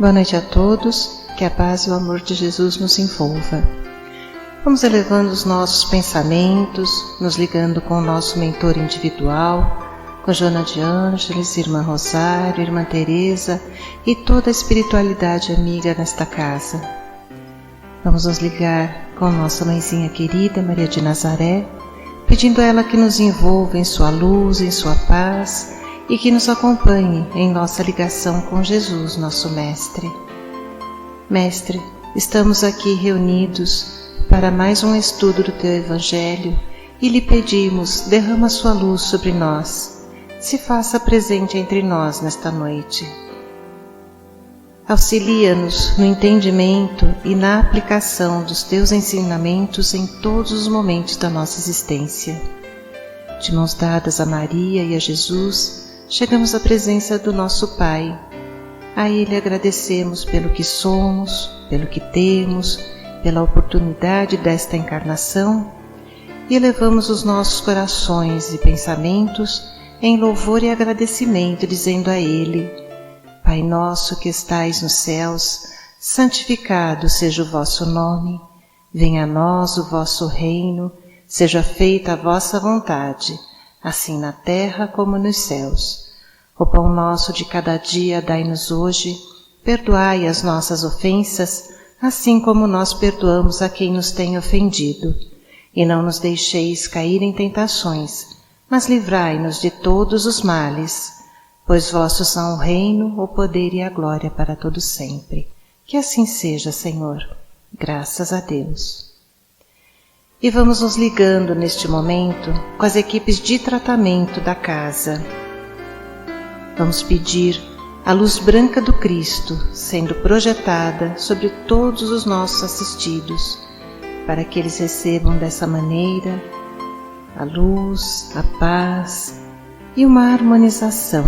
Boa noite a todos, que a paz e o amor de Jesus nos envolva. Vamos elevando os nossos pensamentos, nos ligando com o nosso mentor individual, com Joana de Ângeles, Irmã Rosário, Irmã Teresa e toda a espiritualidade amiga nesta casa. Vamos nos ligar com nossa mãezinha querida, Maria de Nazaré, pedindo a ela que nos envolva em sua luz, em sua paz e que nos acompanhe em nossa ligação com Jesus, nosso Mestre. Mestre, estamos aqui reunidos para mais um estudo do Teu Evangelho e lhe pedimos, derrama sua luz sobre nós, se faça presente entre nós nesta noite. Auxilia-nos no entendimento e na aplicação dos Teus ensinamentos em todos os momentos da nossa existência. De mãos dadas a Maria e a Jesus, chegamos à presença do nosso Pai. A Ele agradecemos pelo que somos, pelo que temos, pela oportunidade desta encarnação e elevamos os nossos corações e pensamentos em louvor e agradecimento, dizendo a Ele: Pai nosso que estais nos céus, santificado seja o vosso nome, venha a nós o vosso reino, seja feita a vossa vontade, assim na terra como nos céus. O pão nosso de cada dia dai-nos hoje, perdoai as nossas ofensas, assim como nós perdoamos a quem nos tem ofendido. E não nos deixeis cair em tentações, mas livrai-nos de todos os males, pois vossos são o reino, o poder e a glória para todos sempre. Que assim seja, Senhor. Graças a Deus. E vamos nos ligando neste momento com as equipes de tratamento da casa. Vamos pedir a luz branca do Cristo sendo projetada sobre todos os nossos assistidos, para que eles recebam dessa maneira a luz, a paz e uma harmonização.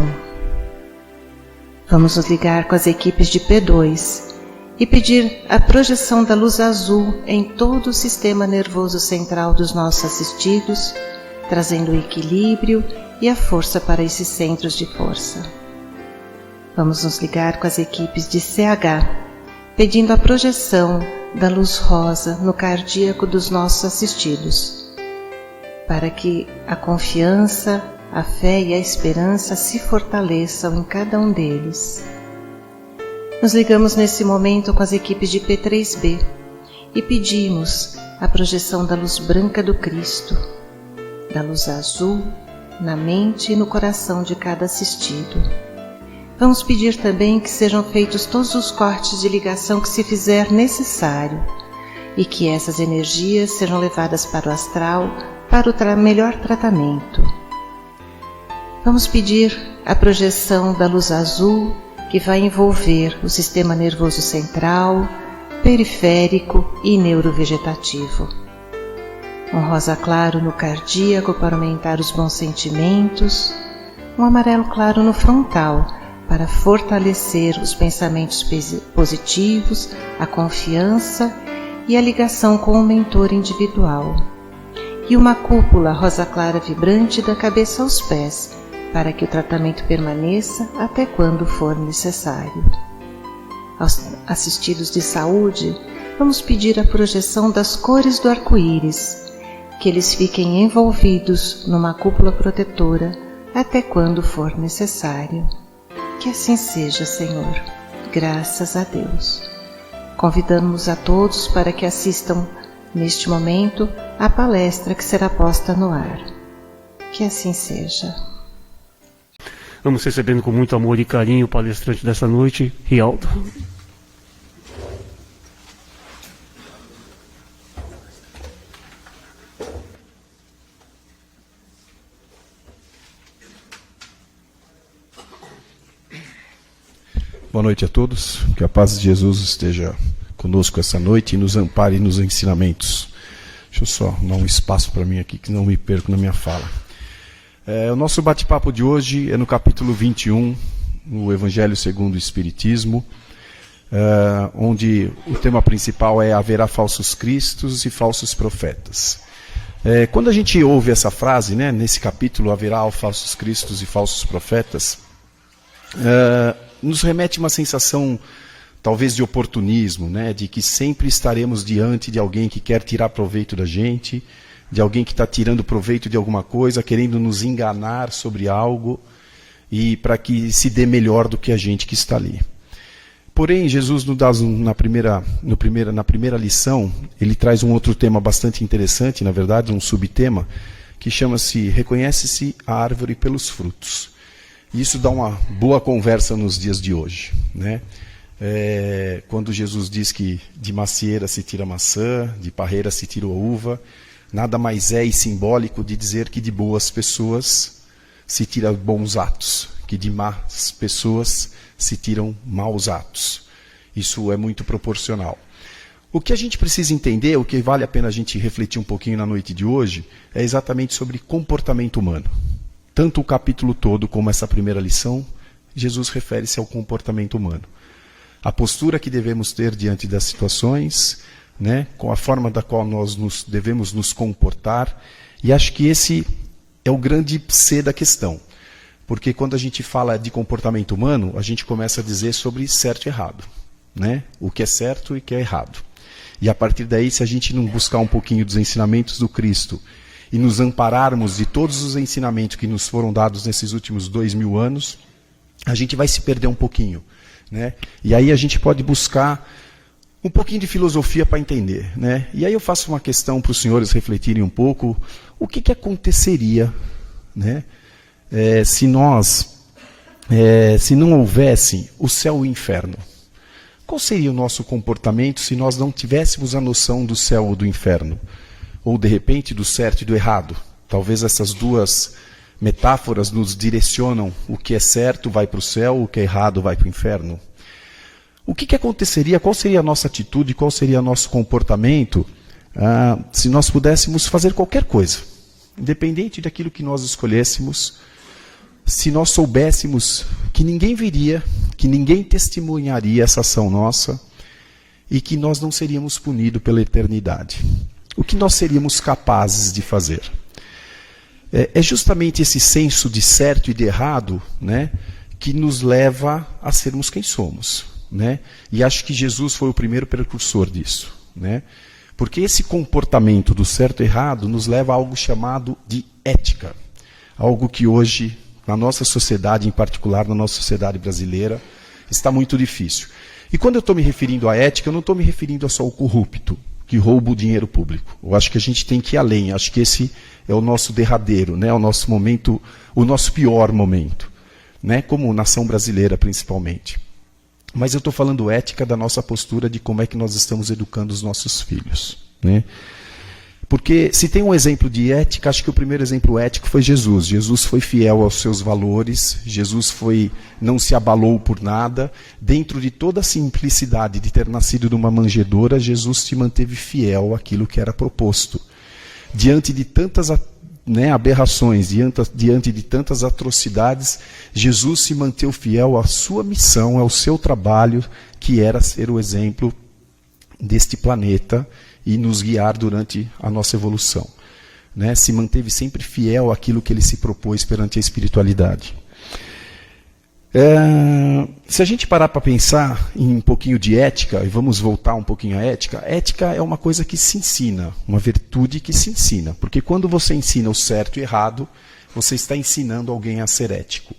Vamos nos ligar com as equipes de P2 e pedir a projeção da luz azul em todo o sistema nervoso central dos nossos assistidos, trazendo o equilíbrio e a força para esses centros de força. Vamos nos ligar com as equipes de CH, pedindo a projeção da luz rosa no cardíaco dos nossos assistidos, para que a confiança, a fé e a esperança se fortaleçam em cada um deles. Nos ligamos nesse momento com as equipes de P3B e pedimos a projeção da luz branca do Cristo, da luz azul, na mente e no coração de cada assistido. Vamos pedir também que sejam feitos todos os cortes de ligação que se fizer necessário e que essas energias sejam levadas para o astral para o melhor tratamento. Vamos pedir a projeção da luz azul que vai envolver o sistema nervoso central, periférico e neurovegetativo. Um rosa claro no cardíaco para aumentar os bons sentimentos, um amarelo claro no frontal para fortalecer os pensamentos positivos, a confiança e a ligação com o mentor individual. E uma cúpula rosa clara vibrante da cabeça aos pés, para que o tratamento permaneça até quando for necessário. Aos assistidos de saúde, vamos pedir a projeção das cores do arco-íris, que eles fiquem envolvidos numa cúpula protetora até quando for necessário. Que assim seja, Senhor. Graças a Deus. Convidamos a todos para que assistam neste momento à palestra que será posta no ar. Que assim seja. Vamos recebendo com muito amor e carinho o palestrante dessa noite, Rialdo. Boa noite a todos, que a paz de Jesus esteja conosco essa noite e nos ampare nos ensinamentos. Deixa eu só dar um espaço para mim aqui, que não me perco na minha fala. O nosso bate-papo de hoje é no capítulo 21, no Evangelho segundo o Espiritismo, onde o tema principal é haverá falsos cristos e falsos profetas. Quando a gente ouve essa frase, né, nesse capítulo, haverá falsos cristos e falsos profetas, nos remete uma sensação talvez de oportunismo, né? De que sempre estaremos diante de alguém que quer tirar proveito da gente, de alguém que está tirando proveito de alguma coisa, querendo nos enganar sobre algo, e para que se dê melhor do que a gente que está ali. Porém, Jesus nos dá na primeira lição, ele traz um outro tema bastante interessante, na verdade, um subtema, que chama-se Reconhece-se a árvore pelos frutos. E isso dá uma boa conversa nos dias de hoje, né? Quando Jesus diz que de macieira se tira maçã, de parreira se tira uva, nada mais é e simbólico de dizer que de boas pessoas se tira bons atos, que de más pessoas se tiram maus atos. Isso é muito proporcional. O que a gente precisa entender, o que vale a pena a gente refletir um pouquinho na noite de hoje, é exatamente sobre comportamento humano. Tanto o capítulo todo como essa primeira lição, Jesus refere-se ao comportamento humano. A postura que devemos ter diante das situações, né, com a forma da qual nós devemos nos comportar, e acho que esse é o grande C da questão. Porque quando a gente fala de comportamento humano, a gente começa a dizer sobre certo e errado, né? O que é certo e o que é errado. E a partir daí, se a gente não buscar um pouquinho dos ensinamentos do Cristo e nos ampararmos de todos os ensinamentos que nos foram dados nesses últimos 2000 anos, a gente vai se perder um pouquinho, né? E aí a gente pode buscar um pouquinho de filosofia para entender, né? E aí eu faço uma questão para os senhores refletirem um pouco, o que aconteceria, né? Se não houvesse o céu e o inferno. Qual seria o nosso comportamento se nós não tivéssemos a noção do céu ou do inferno? Ou, de repente, do certo e do errado? Talvez essas duas metáforas nos direcionam: o que é certo vai para o céu, o que é errado vai para o inferno. O que aconteceria, qual seria a nossa atitude, qual seria o nosso comportamento se nós pudéssemos fazer qualquer coisa, independente daquilo que nós escolhêssemos, se nós soubéssemos que ninguém viria, que ninguém testemunharia essa ação nossa e que nós não seríamos punidos pela eternidade? O que nós seríamos capazes de fazer? É justamente esse senso de certo e de errado, né, que nos leva a sermos quem somos, né? E acho que Jesus foi o primeiro precursor disso, né? Porque esse comportamento do certo e errado nos leva a algo chamado de ética, algo que hoje, na nossa sociedade, em particular na nossa sociedade brasileira, está muito difícil. E quando eu estou me referindo à ética, eu não estou me referindo a só ao corrupto, que rouba o dinheiro público. Eu acho que a gente tem que ir além, acho que esse é o nosso derradeiro, né? O nosso momento, o nosso pior momento, né? Como nação brasileira principalmente. Mas eu estou falando ética da nossa postura de como é que nós estamos educando os nossos filhos, né? Porque se tem um exemplo de ética, acho que o primeiro exemplo ético foi Jesus. Jesus foi fiel aos seus valores, Jesus não se abalou por nada. Dentro de toda a simplicidade de ter nascido numa manjedoura, Jesus se manteve fiel àquilo que era proposto. Diante de tantas aberrações, diante de tantas atrocidades, Jesus se manteve fiel à sua missão, ao seu trabalho, que era ser o exemplo deste planeta e nos guiar durante a nossa evolução, né? Se manteve sempre fiel àquilo que ele se propôs perante a espiritualidade. Se a gente parar para pensar em um pouquinho de ética, e vamos voltar um pouquinho à ética, ética é uma coisa que se ensina, uma virtude que se ensina, porque quando você ensina o certo e errado, você está ensinando alguém a ser ético.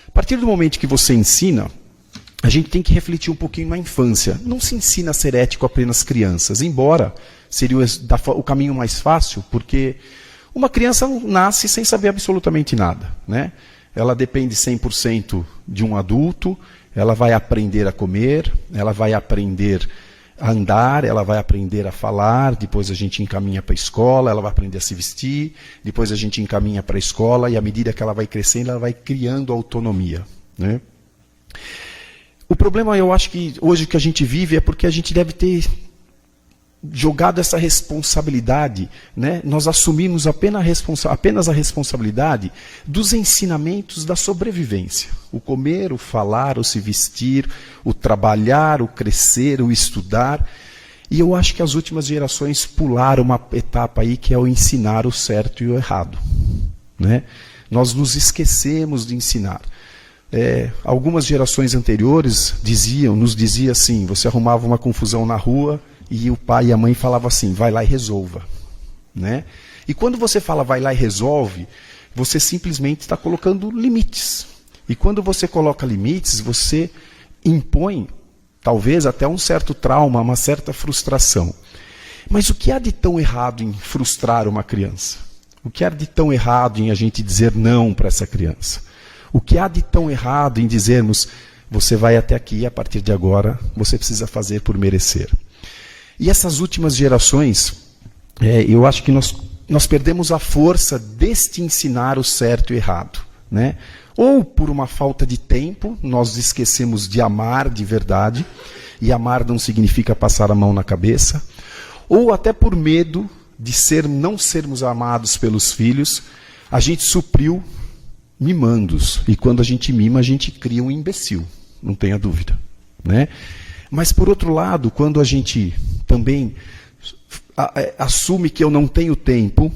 A partir do momento que você ensina, a gente tem que refletir um pouquinho na infância. Não se ensina a ser ético apenas crianças, embora seria o caminho mais fácil, porque uma criança nasce sem saber absolutamente nada, né? Ela depende 100% de um adulto, ela vai aprender a comer, ela vai aprender a andar, ela vai aprender a falar, depois a gente encaminha para a escola, ela vai aprender a se vestir, depois a gente encaminha para a escola, e à medida que ela vai crescendo, ela vai criando autonomia, né? O problema, eu acho que hoje que a gente vive é porque a gente deve ter jogado essa responsabilidade, né? Nós assumimos apenas a responsabilidade dos ensinamentos da sobrevivência. O comer, o falar, o se vestir, o trabalhar, o crescer, o estudar. E eu acho que as últimas gerações pularam uma etapa aí que é o ensinar o certo e o errado, né? Nós nos esquecemos de ensinar. algumas gerações anteriores nos dizia assim, você arrumava uma confusão na rua e o pai e a mãe falavam assim, vai lá e resolva. Né? E quando você fala vai lá e resolve, você simplesmente está colocando limites. E quando você coloca limites, você impõe, talvez até um certo trauma, uma certa frustração. Mas o que há de tão errado em frustrar uma criança? O que há de tão errado em a gente dizer não para essa criança? O que há de tão errado em dizermos, você vai até aqui e a partir de agora você precisa fazer por merecer? E essas últimas gerações, eu acho que nós perdemos a força deste ensinar o certo e o errado. Né? Ou por uma falta de tempo, nós esquecemos de amar de verdade, e amar não significa passar a mão na cabeça, ou até por medo de não sermos amados pelos filhos, a gente supriu mimando-os. E quando a gente mima, a gente cria um imbecil, não tenha dúvida. Né? Mas por outro lado, quando a gente também assume que eu não tenho tempo,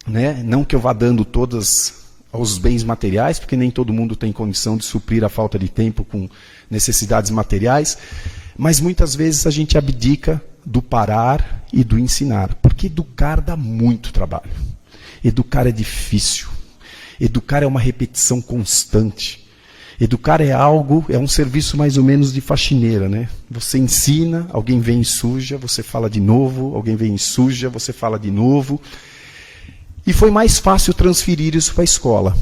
né? Não que eu vá dando todos os bens materiais, porque nem todo mundo tem condição de suprir a falta de tempo com necessidades materiais, mas muitas vezes a gente abdica do parar e do ensinar, porque educar dá muito trabalho. Educar é difícil. Educar é uma repetição constante. Educar é um serviço mais ou menos de faxineira, né? Você ensina, alguém vem e suja, você fala de novo, alguém vem e suja, você fala de novo. E foi mais fácil transferir isso para a escola.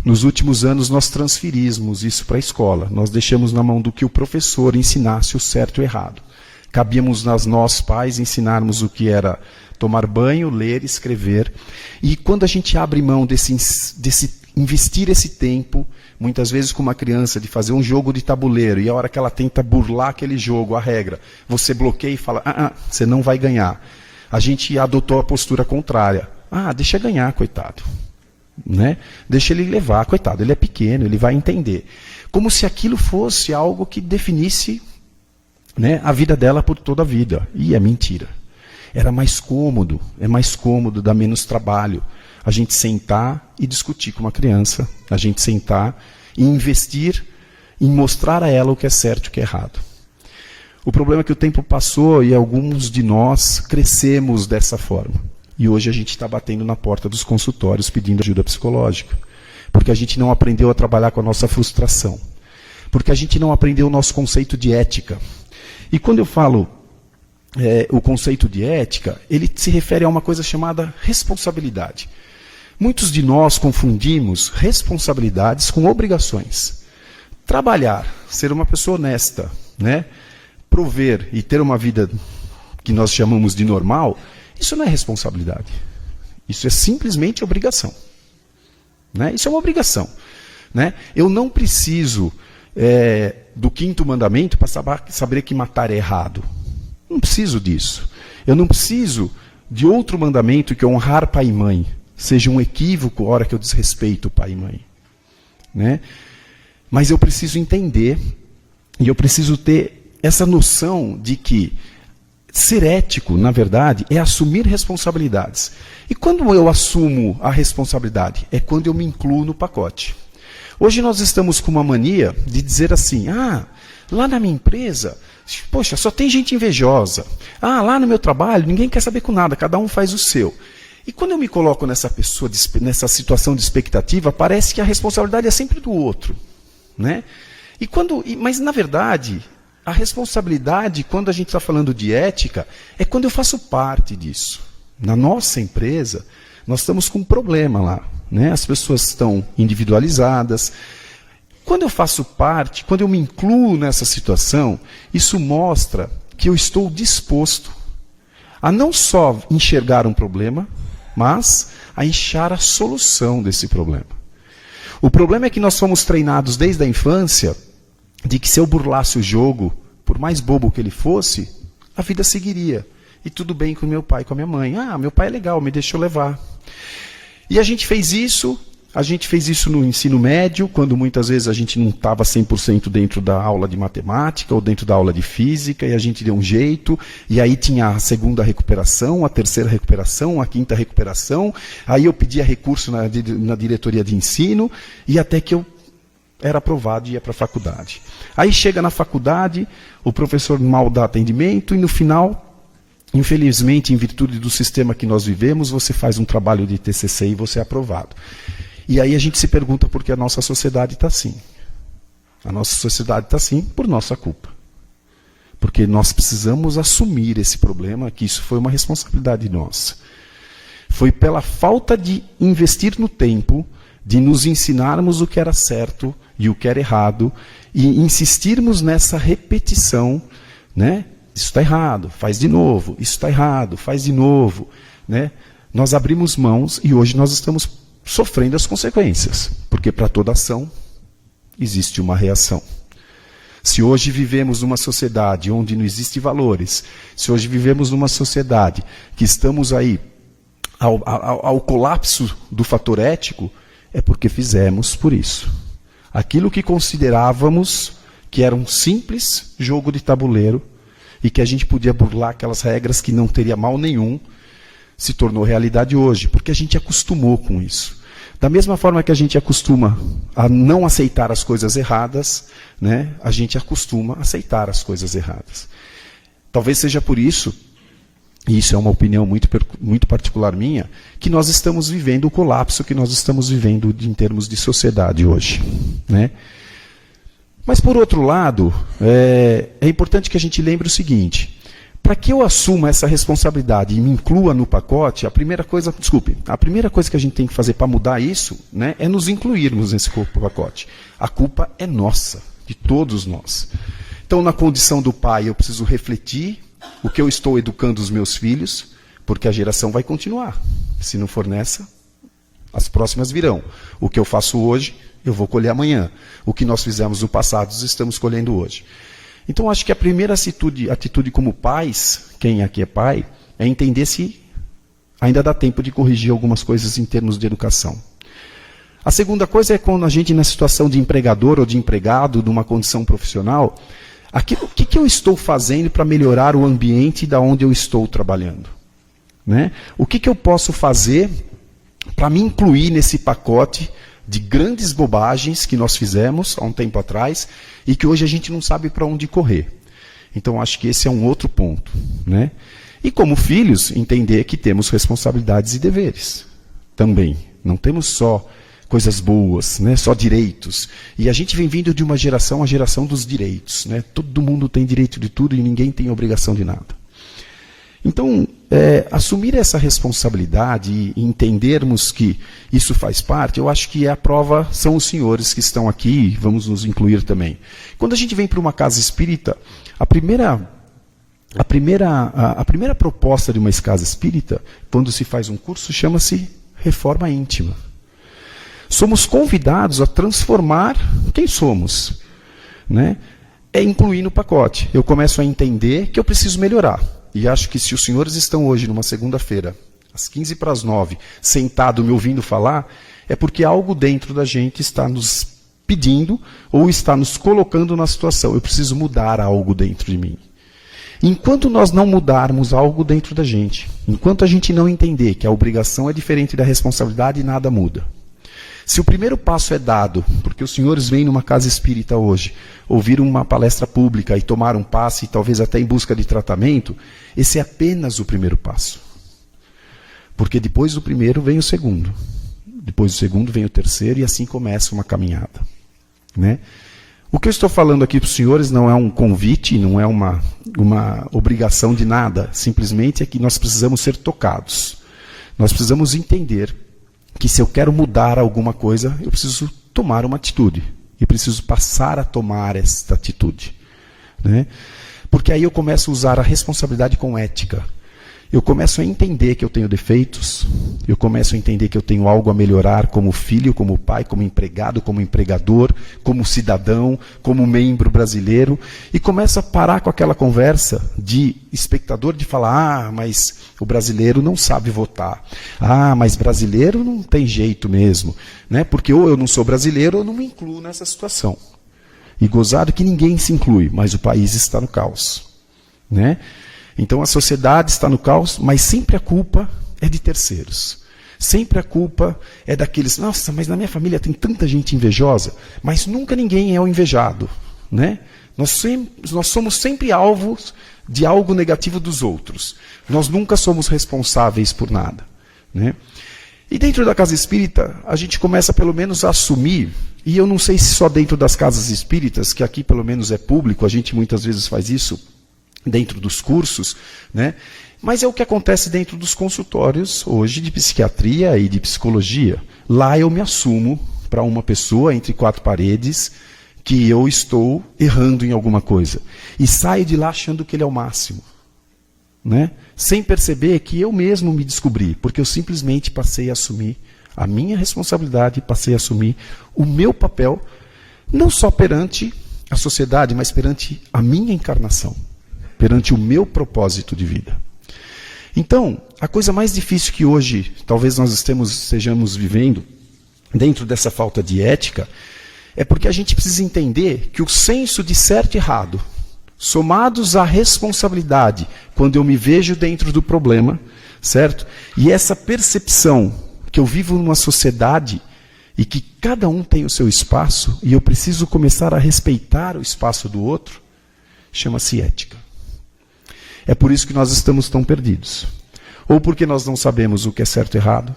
Nos últimos anos nós transferimos isso para a escola. Nós deixamos na mão do que o professor ensinasse o certo e o errado. Cabíamos nós pais ensinarmos o que era tomar banho, ler, escrever. E quando a gente abre mão desse investir esse tempo, muitas vezes com uma criança, de fazer um jogo de tabuleiro, e a hora que ela tenta burlar aquele jogo, a regra, você bloqueia e fala, você não vai ganhar. A gente adotou a postura contrária. Deixa ganhar, coitado. Né? Deixa ele levar, coitado, ele é pequeno, ele vai entender. Como se aquilo fosse algo que definisse, né, a vida dela por toda a vida. E é mentira. Era mais cômodo, dá menos trabalho. A gente sentar e discutir com uma criança, a gente sentar e investir em mostrar a ela o que é certo e o que é errado. O problema é que o tempo passou e alguns de nós crescemos dessa forma. E hoje a gente está batendo na porta dos consultórios pedindo ajuda psicológica. Porque a gente não aprendeu a trabalhar com a nossa frustração. Porque a gente não aprendeu o nosso conceito de ética. E quando eu falo o conceito de ética, ele se refere a uma coisa chamada responsabilidade. Muitos de nós confundimos responsabilidades com obrigações. Trabalhar, ser uma pessoa honesta, né? Prover e ter uma vida que nós chamamos de normal, isso não é responsabilidade. Isso é simplesmente obrigação. Né? Isso é uma obrigação. Né? Eu não preciso do 5º mandamento para saber que matar é errado. Não preciso disso. Eu não preciso de outro mandamento que honrar pai e mãe seja um equívoco a hora que eu desrespeito pai e mãe. Né? Mas eu preciso entender, e eu preciso ter essa noção de que ser ético, na verdade, é assumir responsabilidades. E quando eu assumo a responsabilidade? É quando eu me incluo no pacote. Hoje nós estamos com uma mania de dizer assim, lá na minha empresa, poxa, só tem gente invejosa. Lá no meu trabalho, ninguém quer saber com nada, cada um faz o seu. E quando eu me coloco nessa situação de expectativa, parece que a responsabilidade é sempre do outro. Né? Mas, na verdade, a responsabilidade, quando a gente está falando de ética, é quando eu faço parte disso. Na nossa empresa, nós estamos com um problema lá. Né? As pessoas estão individualizadas. Quando eu faço parte, quando eu me incluo nessa situação, isso mostra que eu estou disposto a não só enxergar um problema, mas a enxergar a solução desse problema. O problema é que nós fomos treinados desde a infância de que se eu burlasse o jogo, por mais bobo que ele fosse, a vida seguiria. E tudo bem com meu pai e com a minha mãe. Meu pai é legal, me deixou levar. E a gente fez isso no ensino médio, quando muitas vezes a gente não estava 100% dentro da aula de matemática ou dentro da aula de física, e a gente deu um jeito, e aí tinha a 2ª recuperação, a 3ª recuperação, a 5ª recuperação, aí eu pedia recurso na diretoria de ensino, e até que eu era aprovado e ia para a faculdade. Aí chega na faculdade, o professor mal dá atendimento e no final, infelizmente, em virtude do sistema que nós vivemos, você faz um trabalho de TCC e você é aprovado. E aí a gente se pergunta por que a nossa sociedade está assim. A nossa sociedade está assim por nossa culpa. Porque nós precisamos assumir esse problema, que isso foi uma responsabilidade nossa. Foi pela falta de investir no tempo, de nos ensinarmos o que era certo e o que era errado, e insistirmos nessa repetição, né? Isso está errado, faz de novo. Isso está errado, faz de novo. Né? Nós abrimos mãos e hoje nós estamos sofrendo as consequências. Porque para toda ação existe uma reação. Se hoje vivemos numa sociedade onde não existem valores, se hoje vivemos numa sociedade que estamos aí ao colapso do fator ético, é porque fizemos por isso. Aquilo que considerávamos que era um simples jogo de tabuleiro e que a gente podia burlar aquelas regras que não teria mal nenhum, se tornou realidade hoje, porque a gente acostumou com isso. Da mesma forma que a gente acostuma a não aceitar as coisas erradas, né, a gente acostuma a aceitar as coisas erradas. Talvez seja por isso, e isso é uma opinião muito particular minha, que nós estamos vivendo o colapso que nós estamos vivendo em termos de sociedade hoje. Né? Mas, por outro lado, é importante que a gente lembre o seguinte: para que eu assuma essa responsabilidade e me inclua no pacote, a primeira coisa que a gente tem que fazer para mudar isso, né, é nos incluirmos nesse pacote. A culpa é nossa, de todos nós. Então, na condição do pai, eu preciso refletir o que eu estou educando os meus filhos, porque a geração vai continuar. Se não for nessa, as próximas virão. O que eu faço hoje, eu vou colher amanhã. O que nós fizemos no passado, estamos colhendo hoje. Então, acho que a primeira atitude como pais, quem aqui é pai, é entender se ainda dá tempo de corrigir algumas coisas em termos de educação. A segunda coisa é quando a gente, na situação de empregador ou de empregado, numa condição profissional, o que eu estou fazendo para melhorar o ambiente da onde eu estou trabalhando? Né? O que eu posso fazer para me incluir nesse pacote de grandes bobagens que nós fizemos há um tempo atrás e que hoje a gente não sabe para onde correr. Então, acho que esse é um outro ponto. Né? E como filhos, entender que temos responsabilidades e deveres também. Não temos só coisas boas, né? Só direitos. E a gente vem vindo de uma geração, a geração dos direitos. Né? Todo mundo tem direito de tudo e ninguém tem obrigação de nada. Então, assumir essa responsabilidade e entendermos que isso faz parte, eu acho que a prova são os senhores que estão aqui, vamos nos incluir também. Quando a gente vem para uma casa espírita, a primeira proposta de uma casa espírita, quando se faz um curso, chama-se reforma íntima. Somos convidados a transformar quem somos. Né? É incluir no pacote. Eu começo a entender que eu preciso melhorar. E acho que se os senhores estão hoje, numa segunda-feira, às 8:45, sentado me ouvindo falar, é porque algo dentro da gente está nos pedindo ou está nos colocando na situação. Eu preciso mudar algo dentro de mim. Enquanto nós não mudarmos algo dentro da gente, enquanto a gente não entender que a obrigação é diferente da responsabilidade, nada muda. Se o primeiro passo é dado, porque os senhores vêm numa casa espírita hoje, ouviram uma palestra pública e tomaram passe, e talvez até em busca de tratamento, esse é apenas o primeiro passo. Porque depois do primeiro vem o segundo. Depois do segundo vem o terceiro, e assim começa uma caminhada. Né? O que eu estou falando aqui para os senhores não é um convite, não é uma obrigação de nada. Simplesmente é que nós precisamos ser tocados. Nós precisamos entender que se eu quero mudar alguma coisa, eu preciso tomar uma atitude. E preciso passar a tomar esta atitude. Né? Porque aí eu começo a usar a responsabilidade com ética. Eu começo a entender que eu tenho defeitos. Eu começo a entender que eu tenho algo a melhorar como filho, como pai, como empregado, como empregador, como cidadão, como membro brasileiro. E começo a parar com aquela conversa de espectador de falar: mas o brasileiro não sabe votar. Mas brasileiro não tem jeito mesmo. Né? Porque ou eu não sou brasileiro ou eu não me incluo nessa situação. E gozado que ninguém se inclui, mas o país está no caos. Né? Então a sociedade está no caos, mas sempre a culpa é de terceiros. Sempre a culpa é daqueles, nossa, mas na minha família tem tanta gente invejosa, mas nunca ninguém é o invejado, né? Nós somos sempre alvos de algo negativo dos outros. Nós nunca somos responsáveis por nada, né? E dentro da casa espírita, a gente começa pelo menos a assumir, e eu não sei se só dentro das casas espíritas, que aqui pelo menos é público, a gente muitas vezes faz isso dentro dos cursos, né? Mas é o que acontece dentro dos consultórios hoje de psiquiatria e de psicologia. Lá eu me assumo para uma pessoa entre quatro paredes que eu estou errando em alguma coisa. E saio de lá achando que ele é o máximo, né? Sem perceber que eu mesmo me descobri, porque eu simplesmente passei a assumir a minha responsabilidade, passei a assumir o meu papel, não só perante a sociedade, mas perante a minha encarnação, perante o meu propósito de vida. Então, a coisa mais difícil que hoje talvez nós estejamos vivendo, dentro dessa falta de ética, é porque a gente precisa entender que o senso de certo e errado, somados à responsabilidade, quando eu me vejo dentro do problema, certo? E essa percepção que eu vivo numa sociedade e que cada um tem o seu espaço, e eu preciso começar a respeitar o espaço do outro, chama-se ética. É por isso que nós estamos tão perdidos. Ou porque nós não sabemos o que é certo e errado,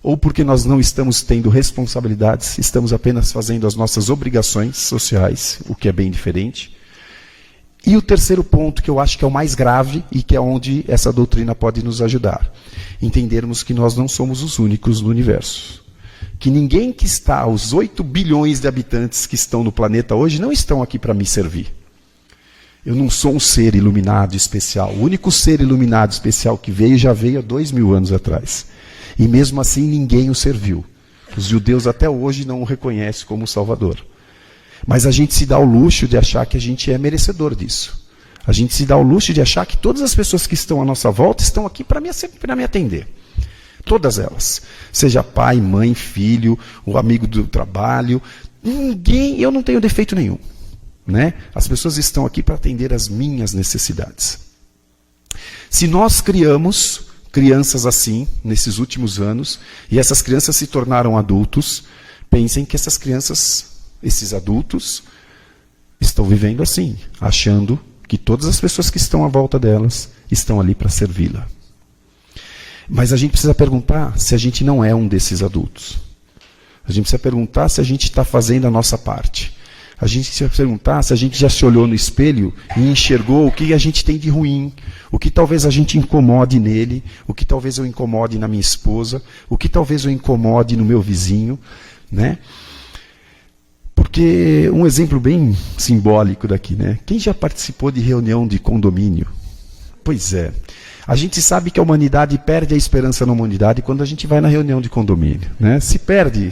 ou porque nós não estamos tendo responsabilidades, estamos apenas fazendo as nossas obrigações sociais, o que é bem diferente. E o terceiro ponto, que eu acho que é o mais grave, e que é onde essa doutrina pode nos ajudar. Entendermos que nós não somos os únicos no universo. Que ninguém que está, os 8 bilhões de habitantes que estão no planeta hoje, não estão aqui para me servir. Eu não sou um ser iluminado especial. O único ser iluminado especial que veio, já veio há 2000 anos atrás. E mesmo assim ninguém o serviu. Os judeus até hoje não o reconhecem como Salvador. Mas a gente se dá o luxo de achar que a gente é merecedor disso. A gente se dá o luxo de achar que todas as pessoas que estão à nossa volta estão aqui para me atender. Todas elas. Seja pai, mãe, filho, o amigo do trabalho. Ninguém, eu não tenho defeito nenhum. Né? As pessoas estão aqui para atender as minhas necessidades. Se nós criamos crianças assim, nesses últimos anos, e essas crianças se tornaram adultos, pensem que essas crianças, esses adultos, estão vivendo assim, achando que todas as pessoas que estão à volta delas estão ali para servi-la. Mas a gente precisa perguntar se a gente não é um desses adultos. A gente precisa perguntar se a gente está fazendo a nossa parte. A gente precisa perguntar se a gente já se olhou no espelho e enxergou o que a gente tem de ruim, o que talvez a gente incomode nele, o que talvez eu incomode na minha esposa, o que talvez eu incomode no meu vizinho, né? Porque um exemplo bem simbólico daqui, né? Quem já participou de reunião de condomínio? Pois é. A gente sabe que a humanidade perde a esperança na humanidade quando a gente vai na reunião de condomínio, né? Se perde.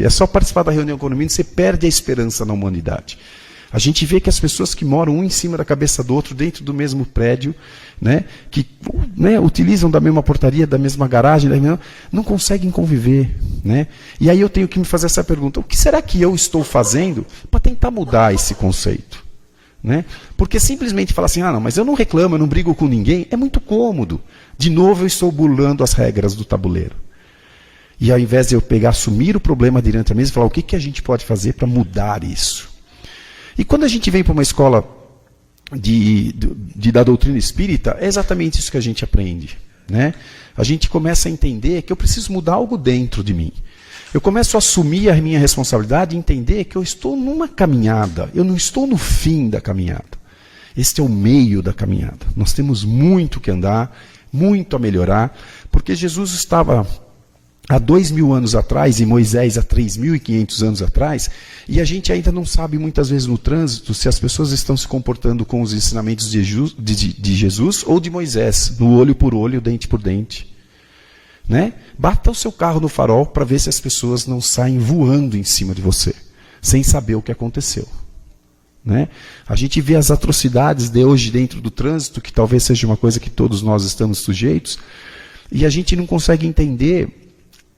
É só participar da reunião de condomínio, você perde a esperança na humanidade. A gente vê que as pessoas que moram um em cima da cabeça do outro, dentro do mesmo prédio, né, que utilizam da mesma portaria, da mesma garagem, não conseguem conviver. Né? E aí eu tenho que me fazer essa pergunta: o que será que eu estou fazendo para tentar mudar esse conceito? Né? Porque simplesmente falar assim, não, mas eu não reclamo, eu não brigo com ninguém, é muito cômodo. De novo eu estou burlando as regras do tabuleiro. E ao invés de eu assumir o problema diante da mesa e falar o que a gente pode fazer para mudar isso. E quando a gente vem para uma escola da doutrina espírita, é exatamente isso que a gente aprende. Né? A gente começa a entender que eu preciso mudar algo dentro de mim. Eu começo a assumir a minha responsabilidade e entender que eu estou numa caminhada, eu não estou no fim da caminhada. Este é o meio da caminhada. Nós temos muito que andar, muito a melhorar, porque Jesus estava há 2000 anos atrás e Moisés há 3.500 anos atrás, e a gente ainda não sabe muitas vezes no trânsito se as pessoas estão se comportando com os ensinamentos de Jesus ou de Moisés, no olho por olho, dente por dente. Né? Bata o seu carro no farol para ver se as pessoas não saem voando em cima de você, sem saber o que aconteceu. Né? A gente vê as atrocidades de hoje dentro do trânsito, que talvez seja uma coisa que todos nós estamos sujeitos, e a gente não consegue entender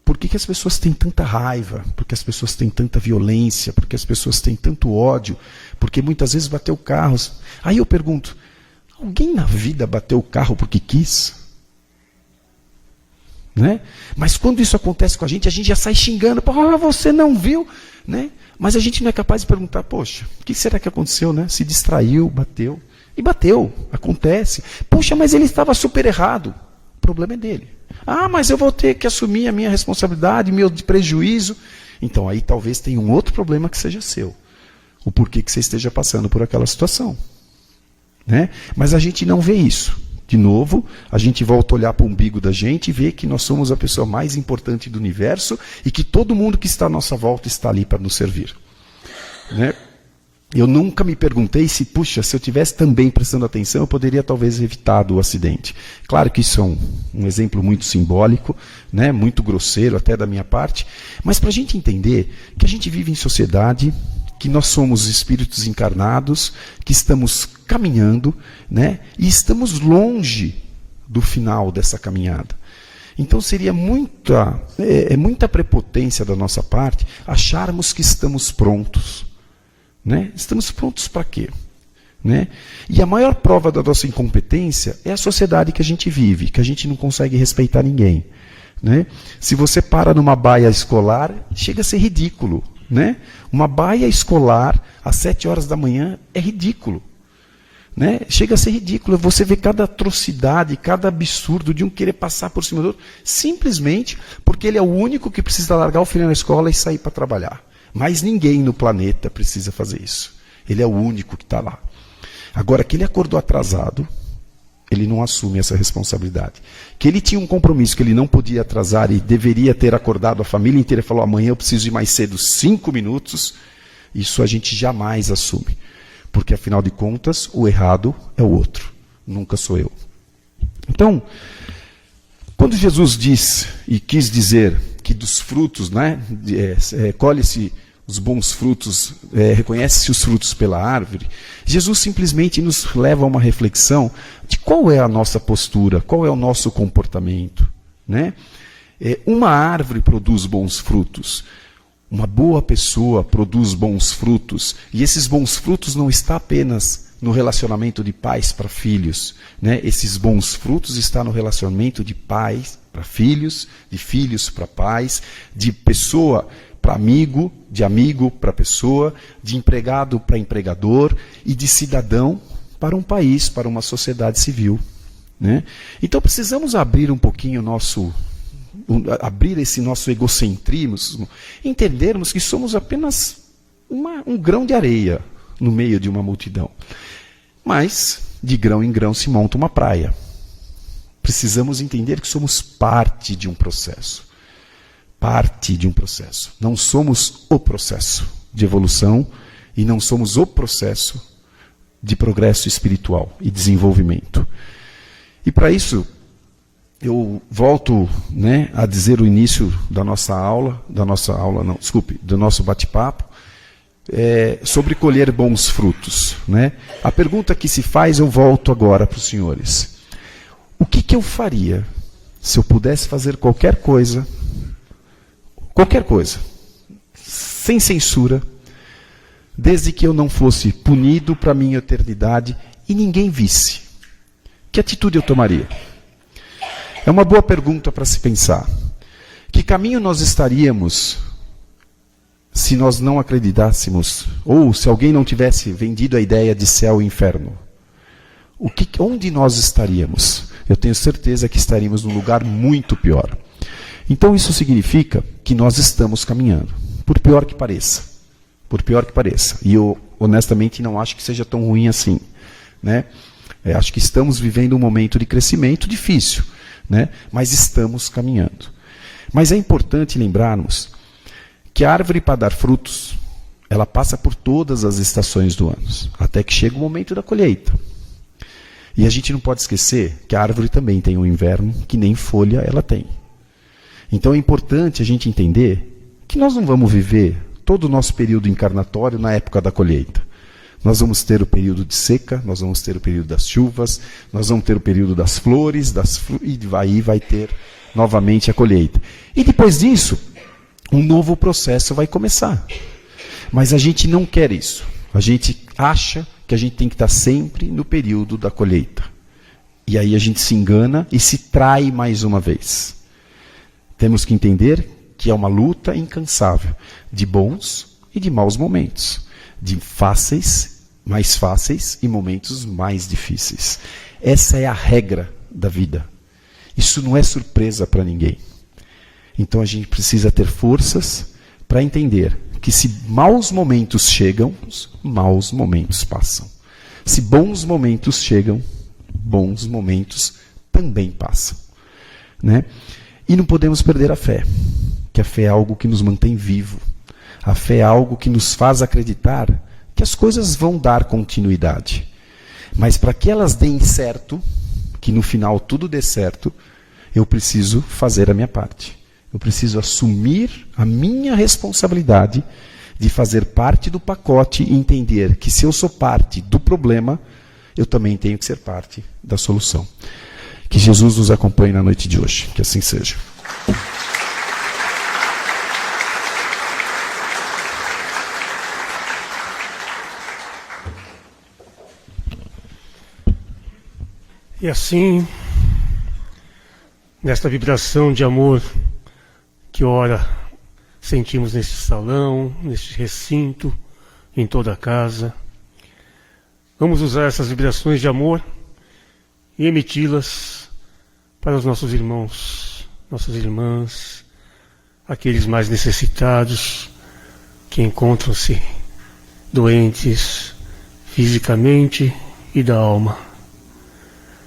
por que as pessoas têm tanta raiva, por que as pessoas têm tanta violência, por que as pessoas têm tanto ódio, porque muitas vezes bateu carros. Aí eu pergunto, alguém na vida bateu o carro porque quis? Né? Mas quando isso acontece com a gente já sai xingando. Você não viu? Né? Mas a gente não é capaz de perguntar, poxa, o que será que aconteceu? Né? Se distraiu, bateu. E bateu, acontece. Poxa, mas ele estava super errado. O problema é dele. Mas eu vou ter que assumir a minha responsabilidade, meu prejuízo. Então aí talvez tenha um outro problema que seja seu. O porquê que você esteja passando por aquela situação. Né? Mas a gente não vê isso. De novo, a gente volta a olhar para o umbigo da gente e vê que nós somos a pessoa mais importante do universo e que todo mundo que está à nossa volta está ali para nos servir. Né? Eu nunca me perguntei se eu tivesse também prestando atenção, eu poderia talvez evitar o acidente. Claro que isso é um exemplo muito simbólico, né? Muito grosseiro até da minha parte, mas para a gente entender que a gente vive em sociedade, que nós somos espíritos encarnados, que estamos caminhando, né? E estamos longe do final dessa caminhada. Então seria muita prepotência da nossa parte acharmos que estamos prontos. Né? Estamos prontos para quê? Né? E a maior prova da nossa incompetência é a sociedade que a gente vive, que a gente não consegue respeitar ninguém. Né? Se você para numa baia escolar, chega a ser ridículo. Né? Uma baia escolar às 7 horas da manhã é ridículo. Né? Chega a ser ridículo. Você vê cada atrocidade, cada absurdo de um querer passar por cima do outro, simplesmente porque ele é o único que precisa largar o filho na escola e sair para trabalhar. Mas ninguém no planeta precisa fazer isso. Ele é o único que está lá. Agora, que ele acordou atrasado, ele não assume essa responsabilidade. Que ele tinha um compromisso que ele não podia atrasar e deveria ter acordado a família inteira e falou, amanhã eu preciso ir mais cedo 5 minutos, isso a gente jamais assume. Porque, afinal de contas, o errado é o outro, nunca sou eu. Então, quando Jesus diz e quis dizer que dos frutos, né, colhe-se os bons frutos, reconhece-se os frutos pela árvore, Jesus simplesmente nos leva a uma reflexão de qual é a nossa postura, qual é o nosso comportamento. Né? Uma árvore produz bons frutos, uma boa pessoa produz bons frutos, e esses bons frutos não estão apenas no relacionamento de pais para filhos. Né? Esses bons frutos estão no relacionamento de pais para filhos, de filhos para pais, de pessoa para amigo, de amigo para pessoa, de empregado para empregador e de cidadão para um país, para uma sociedade civil. Né? Então precisamos abrir um pouquinho abrir esse nosso egocentrismo, entendermos que somos apenas um grão de areia no meio de uma multidão. Mas, de grão em grão se monta uma praia. Precisamos entender que somos parte de um processo. Parte de um processo. Não somos o processo de evolução e não somos o processo de progresso espiritual e desenvolvimento. E para isso, eu volto, né, a dizer o início da nossa aula, do nosso bate-papo, sobre colher bons frutos. Né? A pergunta que se faz, eu volto agora para os senhores. O que eu faria se eu pudesse fazer qualquer coisa, sem censura, desde que eu não fosse punido para a minha eternidade e ninguém visse? Que atitude eu tomaria? É uma boa pergunta para se pensar. Que caminho nós estaríamos se nós não acreditássemos, ou se alguém não tivesse vendido a ideia de céu e inferno? Onde nós estaríamos? Eu tenho certeza que estaríamos num lugar muito pior. Então isso significa que nós estamos caminhando, por pior que pareça. Por pior que pareça. E eu, honestamente, não acho que seja tão ruim assim. Né? Acho que estamos vivendo um momento de crescimento difícil, né? Mas estamos caminhando. Mas é importante lembrarmos que a árvore, para dar frutos, ela passa por todas as estações do ano, até que chega o momento da colheita. E a gente não pode esquecer que a árvore também tem um inverno que nem folha ela tem. Então é importante a gente entender que nós não vamos viver todo o nosso período encarnatório na época da colheita. Nós vamos ter o período de seca, nós vamos ter o período das chuvas, nós vamos ter o período das flores, e aí vai ter novamente a colheita. E depois disso, um novo processo vai começar. Mas a gente não quer isso. A gente acha que a gente tem que estar sempre no período da colheita. E aí a gente se engana e se trai mais uma vez. Temos que entender que é uma luta incansável de bons e de maus momentos, de mais fáceis e momentos mais difíceis. Essa é a regra da vida. Isso não é surpresa para ninguém. Então a gente precisa ter forças para entender que se maus momentos chegam, maus momentos passam. Se bons momentos chegam, bons momentos também passam. Né? E não podemos perder a fé, que a fé é algo que nos mantém vivo. A fé é algo que nos faz acreditar que as coisas vão dar continuidade. Mas para que elas deem certo, que no final tudo dê certo, eu preciso fazer a minha parte. Eu preciso assumir a minha responsabilidade de fazer parte do pacote e entender que se eu sou parte do problema, eu também tenho que ser parte da solução. Que Jesus nos acompanhe na noite de hoje. Que assim seja. E assim, nesta vibração de amor que ora sentimos neste salão, neste recinto, em toda a casa, vamos usar essas vibrações de amor e emiti-las para os nossos irmãos, nossas irmãs, aqueles mais necessitados que encontram-se doentes fisicamente e da alma.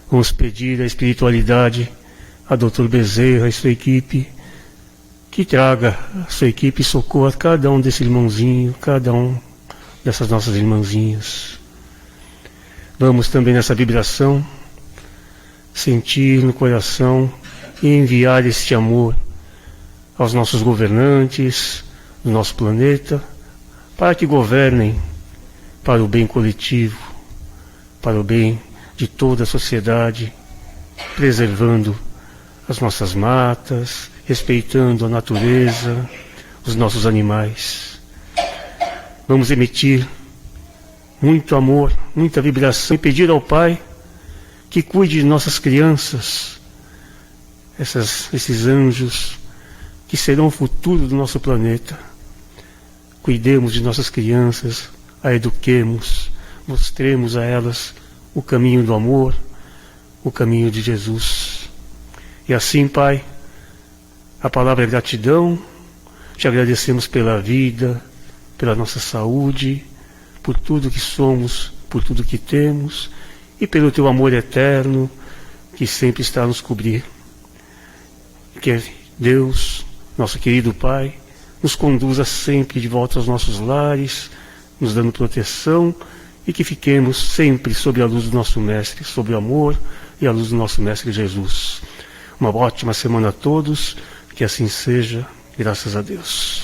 Vamos pedir à espiritualidade, a Dr. Bezerra e sua equipe, que traga a sua equipe e socorra cada um desse irmãozinho, cada um dessas nossas irmãzinhas. Vamos também nessa vibração sentir no coração e enviar este amor aos nossos governantes do nosso planeta, para que governem para o bem coletivo, para o bem de toda a sociedade, preservando as nossas matas, respeitando a natureza, os nossos animais. Vamos emitir muito amor, muita vibração e pedir ao Pai que cuide de nossas crianças, esses anjos que serão o futuro do nosso planeta. Cuidemos de nossas crianças, a eduquemos, mostremos a elas o caminho do amor, o caminho de Jesus. E assim, Pai, a palavra é gratidão, te agradecemos pela vida, pela nossa saúde, por tudo que somos, por tudo que temos, e pelo teu amor eterno, que sempre está a nos cobrir. Que Deus, nosso querido Pai, nos conduza sempre de volta aos nossos lares, nos dando proteção, e que fiquemos sempre sob a luz do nosso Mestre, sob o amor e a luz do nosso Mestre Jesus. Uma ótima semana a todos, que assim seja, graças a Deus.